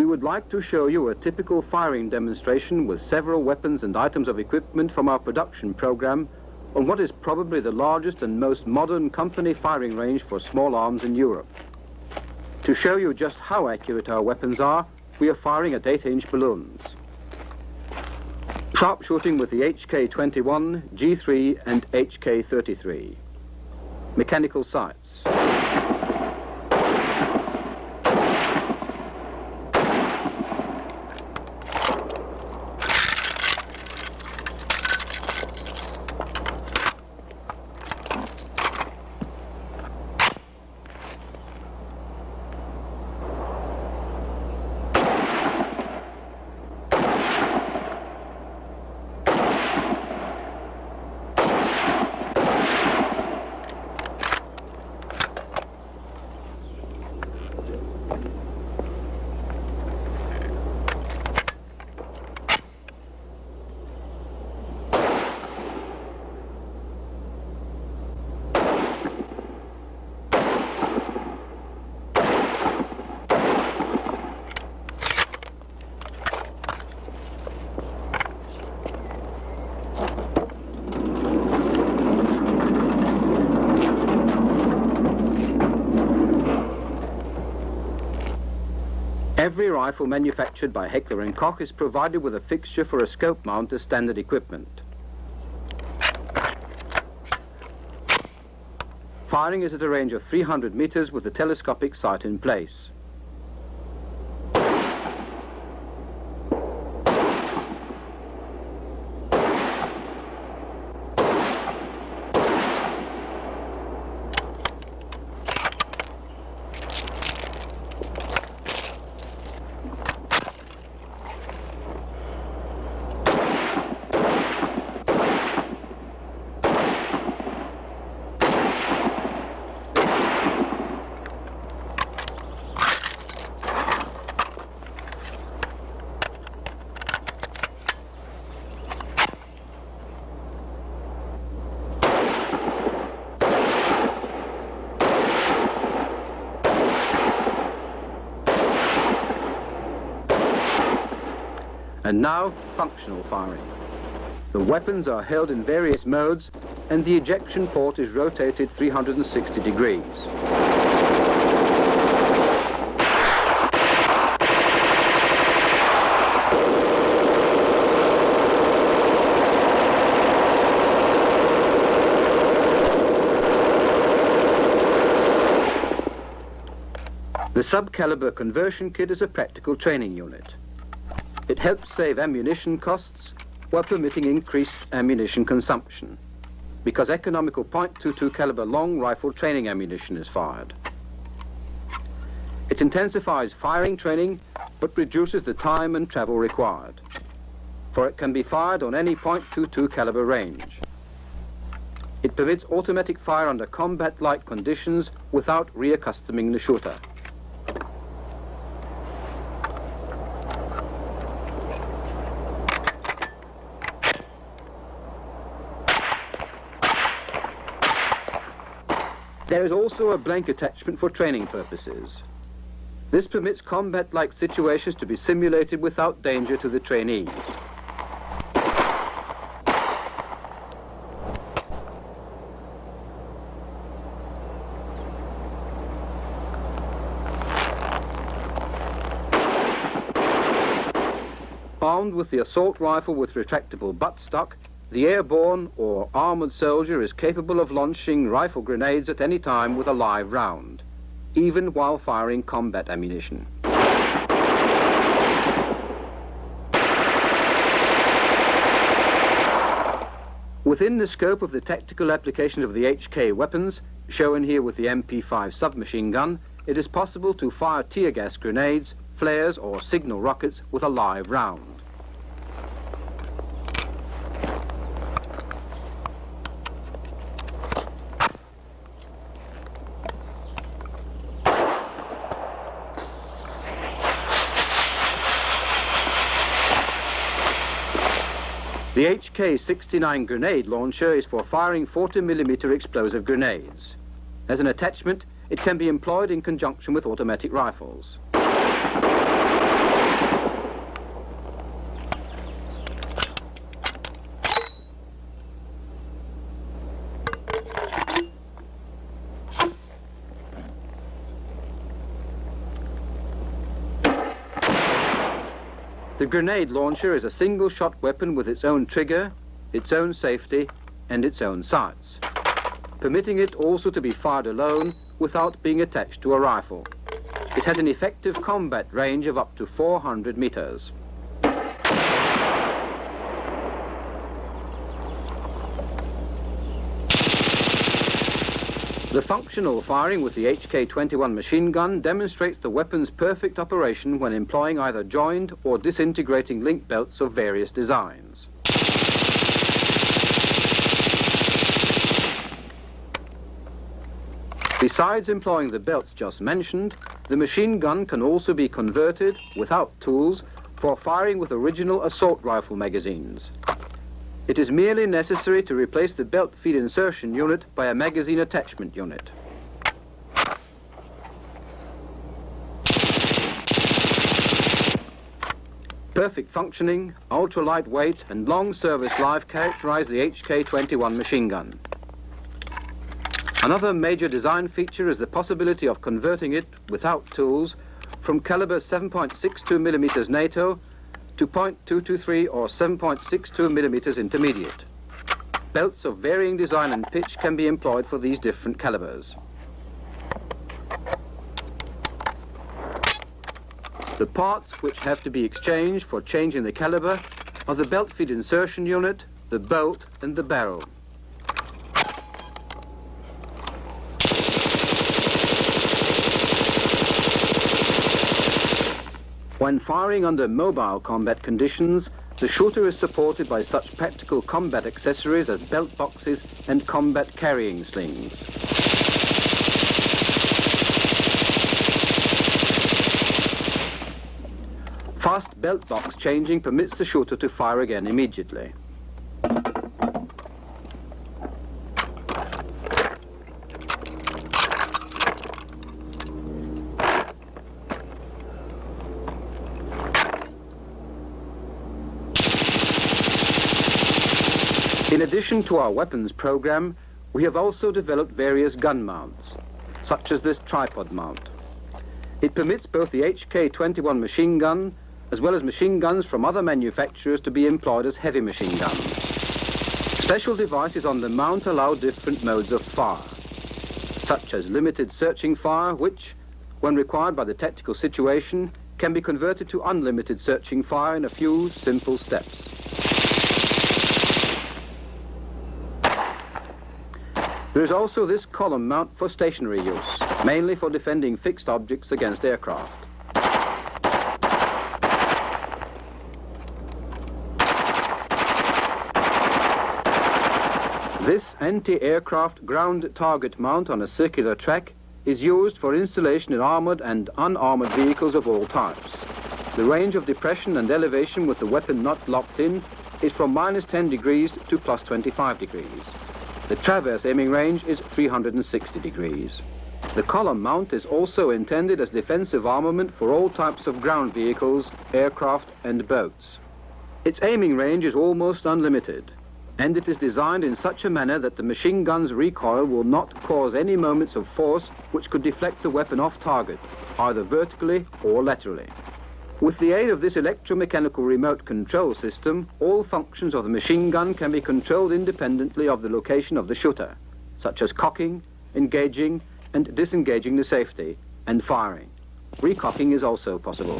would like to show you a typical firing demonstration with several weapons and items of equipment from our production program on what is probably the largest and most modern company firing range for small arms in Europe. To show you just how accurate our weapons are, we are firing at 8-inch balloons. Sharpshooting with the HK-21, G3 and HK-33. Mechanical sights. Every rifle manufactured by Heckler & Koch is provided with a fixture for a scope mount as standard equipment. Firing is at a range of 300 meters with the telescopic sight in place. And now, functional firing. The weapons are held in various modes, and the ejection port is rotated 360 degrees. The subcaliber conversion kit is a practical training unit. It helps save ammunition costs while permitting increased ammunition consumption, because economical .22 caliber long rifle training ammunition is fired. It intensifies firing training, but reduces the time and travel required, for it can be fired on any .22 caliber range. It permits automatic fire under combat-like conditions without reaccustoming the shooter. There is also a blank attachment for training purposes. This permits combat-like situations to be simulated without danger to the trainees. Armed with the assault rifle with retractable buttstock, the airborne or armored soldier is capable of launching rifle grenades at any time with a live round, even while firing combat ammunition. Within the scope of the tactical application of the HK weapons, shown here with the MP5 submachine gun, it is possible to fire tear gas grenades, flares or signal rockets with a live round. The HK-69 grenade launcher is for firing 40mm explosive grenades. As an attachment, it can be employed in conjunction with automatic rifles. The grenade launcher is a single-shot weapon with its own trigger, its own safety, and its own sights, permitting it also to be fired alone without being attached to a rifle. It has an effective combat range of up to 400 meters. The functional firing with the HK-21 machine gun demonstrates the weapon's perfect operation when employing either joined or disintegrating link belts of various designs. Besides employing the belts just mentioned, the machine gun can also be converted, without tools, for firing with original assault rifle magazines. It is merely necessary to replace the belt feed insertion unit by a magazine attachment unit. Perfect functioning, ultra-light weight and long service life characterize the HK-21 machine gun. Another major design feature is the possibility of converting it, without tools, from caliber 7.62 millimeters NATO to .223 or 7.62 millimeters intermediate. Belts of varying design and pitch can be employed for these different calibers. The parts which have to be exchanged for changing the caliber are the belt feed insertion unit, the bolt and the barrel. When firing under mobile combat conditions, the shooter is supported by such practical combat accessories as belt boxes and combat carrying slings. Fast belt box changing permits the shooter to fire again immediately. In addition to our weapons program, we have also developed various gun mounts, such as this tripod mount. It permits both the HK-21 machine gun as well as machine guns from other manufacturers to be employed as heavy machine guns. Special devices on the mount allow different modes of fire, such as limited searching fire, which, when required by the tactical situation, can be converted to unlimited searching fire in a few simple steps. There is also this column mount for stationary use, mainly for defending fixed objects against aircraft. This anti-aircraft ground target mount on a circular track is used for installation in armored and unarmored vehicles of all types. The range of depression and elevation with the weapon not locked in is from -10 degrees to +25 degrees. The traverse aiming range is 360 degrees. The column mount is also intended as defensive armament for all types of ground vehicles, aircraft and boats. Its aiming range is almost unlimited, and it is designed in such a manner that the machine gun's recoil will not cause any moments of force which could deflect the weapon off target, either vertically or laterally. With the aid of this electromechanical remote control system, all functions of the machine gun can be controlled independently of the location of the shooter, such as cocking, engaging, and disengaging the safety, and firing. Recocking is also possible.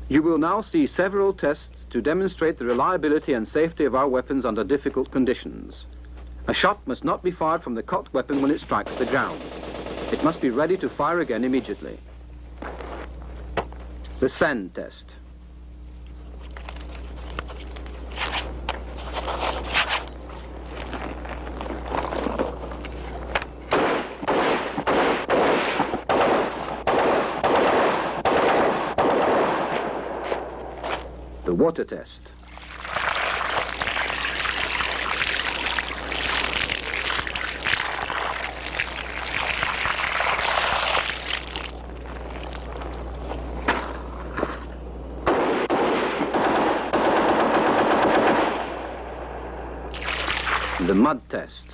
You will now see several tests to demonstrate the reliability and safety of our weapons under difficult conditions. A shot must not be fired from the cocked weapon when it strikes the ground. It must be ready to fire again immediately. The sand test. The water test. The mud test.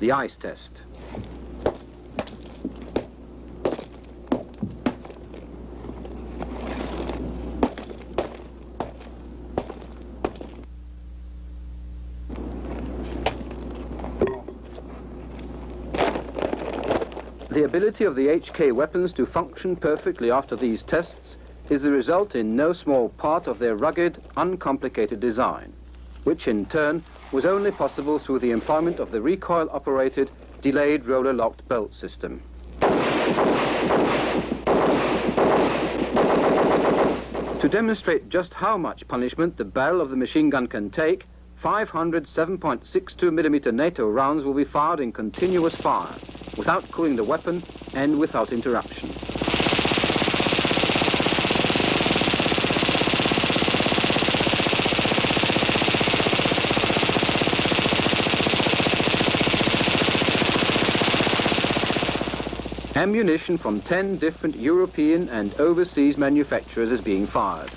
the ice test. The ability of the HK weapons to function perfectly after these tests is the result in no small part of their rugged, uncomplicated design, which in turn was only possible through the employment of the recoil-operated, delayed roller-locked bolt system. To demonstrate just how much punishment the barrel of the machine gun can take, 500 7.62mm NATO rounds will be fired in continuous fire, without cooling the weapon and without interruption. Ammunition from 10 different European and overseas manufacturers is being fired.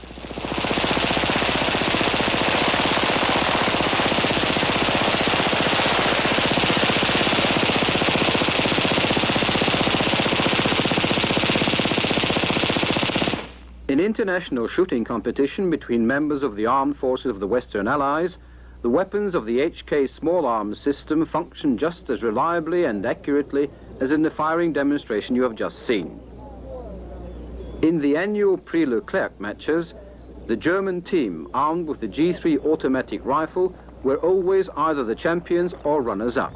In international shooting competition between members of the armed forces of the Western Allies, the weapons of the HK small arms system function just as reliably and accurately as in the firing demonstration you have just seen. In the annual Prix Leclerc matches, the German team, armed with the G3 automatic rifle, were always either the champions or runners-up.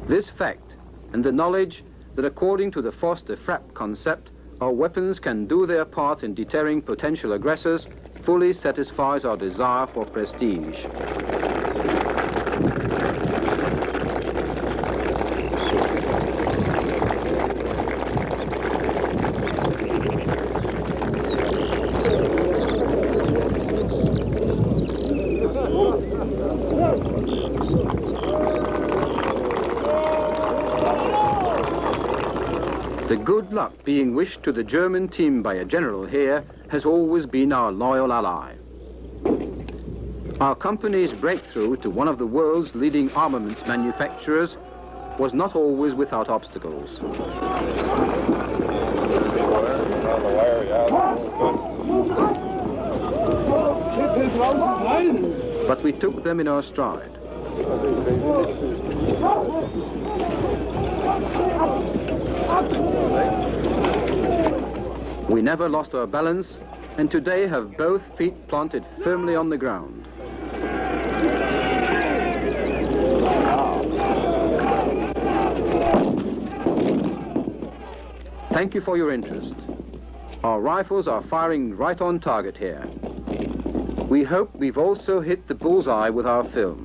This fact, and the knowledge that according to the Force-de-Frappe concept, our weapons can do their part in deterring potential aggressors, fully satisfies our desire for prestige. The good luck being wished to the German team by a general here has always been our loyal ally. Our company's breakthrough to one of the world's leading armaments manufacturers was not always without obstacles. But we took them in our stride. We never lost our balance, and today have both feet planted firmly on the ground. Thank you for your interest. Our rifles are firing right on target here. We hope we've also hit the bullseye with our film.